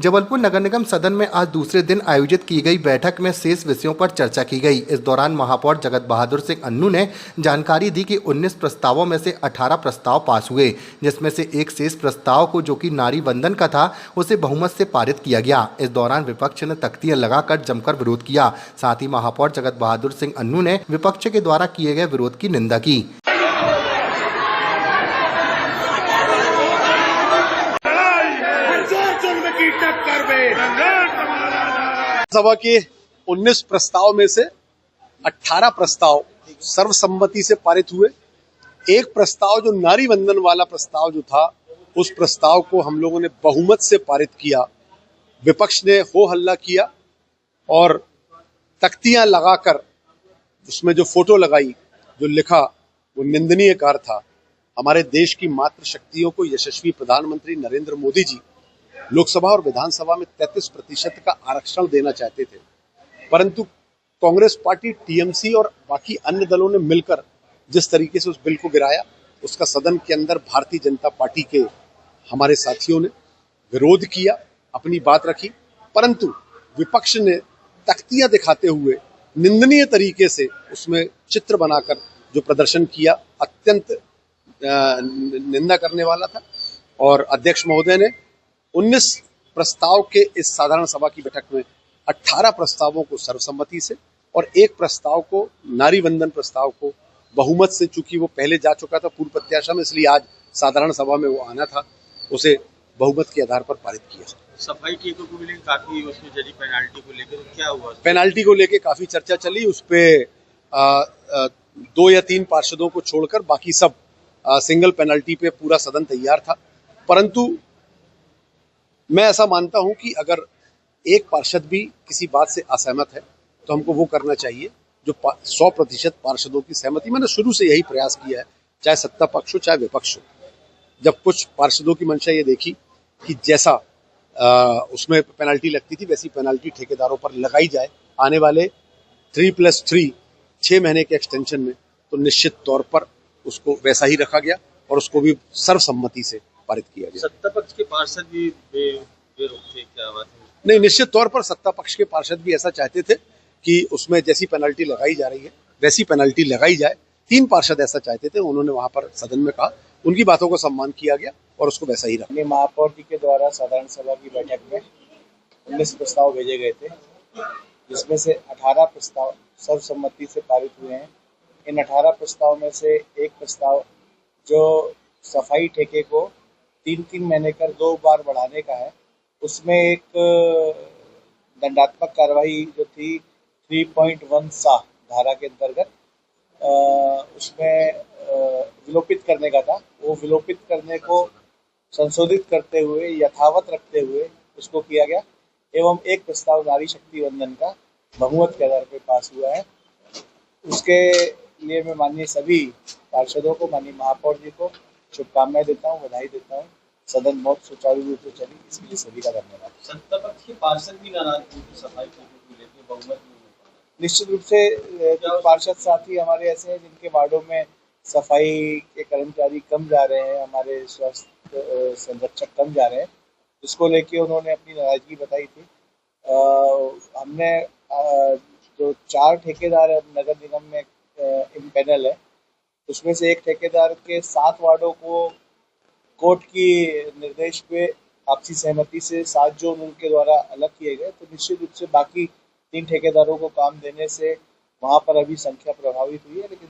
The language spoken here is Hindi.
जबलपुर नगर निगम सदन में आज दूसरे दिन आयोजित की गई बैठक में शेष विषयों पर चर्चा की गई। इस दौरान महापौर जगत बहादुर सिंह अन्नू ने जानकारी दी कि 19 प्रस्तावों में से 18 प्रस्ताव पास हुए, जिसमें से एक शेष प्रस्ताव को जो कि नारी वंदन का था उसे बहुमत से पारित किया गया। इस दौरान विपक्ष ने तख्तियां लगाकर जमकर विरोध किया। साथ ही महापौर जगत बहादुर सिंह अन्नू ने विपक्ष के द्वारा किए गए विरोध की निंदा की। सभा के 19 प्रस्ताव में से 18 प्रस्ताव सर्वसम्मति से पारित हुए। एक प्रस्ताव जो नारी वंदन वाला प्रस्ताव जो था, उस प्रस्ताव को हम लोगों ने बहुमत से पारित किया। विपक्ष ने हो हल्ला किया और तख्तियां लगाकर उसमें जो फोटो लगाई, जो लिखा, वो निंदनीय कार्य था। हमारे देश की मातृ शक्तियों को यशस्वी प्रधानमंत्री नरेंद्र मोदी जी लोकसभा और विधानसभा में 33% का आरक्षण देना चाहते थे, परंतु कांग्रेस पार्टी, टीएमसी और बाकी अन्य दलों ने मिलकर जिस तरीके से उस बिल को गिराया, उसका सदन के अंदर भारतीय जनता पार्टी के हमारे साथियों ने विरोध किया, अपनी बात रखी, परंतु विपक्ष ने तख्तियां दिखाते हुए निंदनीय तरीके से उसमें चित्र बनाकर जो प्रदर्शन किया, अत्यंत निंदा करने वाला था। और अध्यक्ष महोदय ने 19 प्रस्ताव के इस साधारण सभा की बैठक में 18 प्रस्तावों को सर्वसम्मति से और एक प्रस्ताव को, नारी वंदन प्रस्ताव को बहुमत से, चूंकि वो पहले जा चुका था पूर्व प्रत्याशा में, इसलिए आज साधारण सभा में वो आना था, उसे बहुमत के आधार पर पारित किया। सफाई ठेकों को लेकर काफी उसमें चली पेनाल्टी को लेकर, तो क्या हुआ? पेनाल्टी को लेकर काफी चर्चा चली। उस पे 2 या 3 पार्षदों को छोड़कर बाकी सब सिंगल पेनाल्टी पे पूरा सदन तैयार था। परंतु मैं ऐसा मानता हूं कि अगर एक पार्षद भी किसी बात से असहमत है तो हमको वो करना चाहिए जो 100% पार्षदों की सहमति। मैंने शुरू से यही प्रयास किया है, चाहे सत्ता पक्ष हो चाहे विपक्ष हो। जब कुछ पार्षदों की मंशा ये देखी कि जैसा उसमें पेनाल्टी लगती थी वैसी पेनाल्टी ठेकेदारों पर लगाई जाए आने वाले 3+3 6 महीने के एक्सटेंशन में, तो निश्चित तौर पर उसको वैसा ही रखा गया और उसको भी सर्वसम्मति से पारित किया गया। सत्ता पक्ष के पार्षद भी बेरुख थे, क्या बात है? नहीं, निश्चित तौर पर सत्ता पक्ष के पार्षद भी ऐसा चाहते थे कि उसमें जैसी पेनल्टी लगाई जा रही है वैसी पेनल्टी लगाई जाए। 3 पार्षद ऐसा चाहते थे, उन्होंने वहां पर सदन में कहा, उनकी बातों को सम्मान किया गया और उसको वैसा ही रखा। महापौर जी के द्वारा साधारण सभा की बैठक में 19 प्रस्ताव भेजे गए थे, जिसमें से 18 प्रस्ताव सर्वसम्मति से पारित हुए हैं। इन 18 प्रस्ताव में से एक प्रस्ताव जो सफाई ठेके को 3-3 महीने कर 2 बार बढ़ाने का है, उसमें एक दंडात्मक कार्रवाई जो थी 3.1 धारा के अंतर्गत उसमें विलोपित करने का था। वो विलोपित करने को संशोधित करते हुए, यथावत रखते हुए उसको किया गया। एवं एक प्रस्ताव नारी शक्ति वंदन का बहुमत के आधार पर पास हुआ है। उसके लिए मैं माननीय सभी पार्षदों को, माननीय महापौर जी को शुभकामनाएं देता हूँ, बधाई देता हूँ। सदन बहुत सुचारू रूप से चली, इसके लिए सभी का धन्यवाद। सत्ता पक्ष के पार्षद भी नाराज थे सफाई ठेकों को लेकर, बहुमत में। निश्चित रूप से कुछ पार्षद साथी हमारे ऐसे हैं जिनके वार्डों में सफाई के कर्मचारी कम जा रहे हैं, हमारे स्वास्थ्य संरक्षक कम जा रहे हैं, इसको लेके उन्होंने अपनी नाराजगी बताई थी। हमने जो 4 ठेकेदार नगर निगम में इम्पैनल है, उसमें से एक ठेकेदार के 7 वार्डों को कोर्ट की निर्देश पे आपसी सहमति से 7 जोन उनके द्वारा अलग किए गए, तो निश्चित रूप से बाकी 3 ठेकेदारों को काम देने से वहां पर अभी संख्या प्रभावित हुई है। लेकिन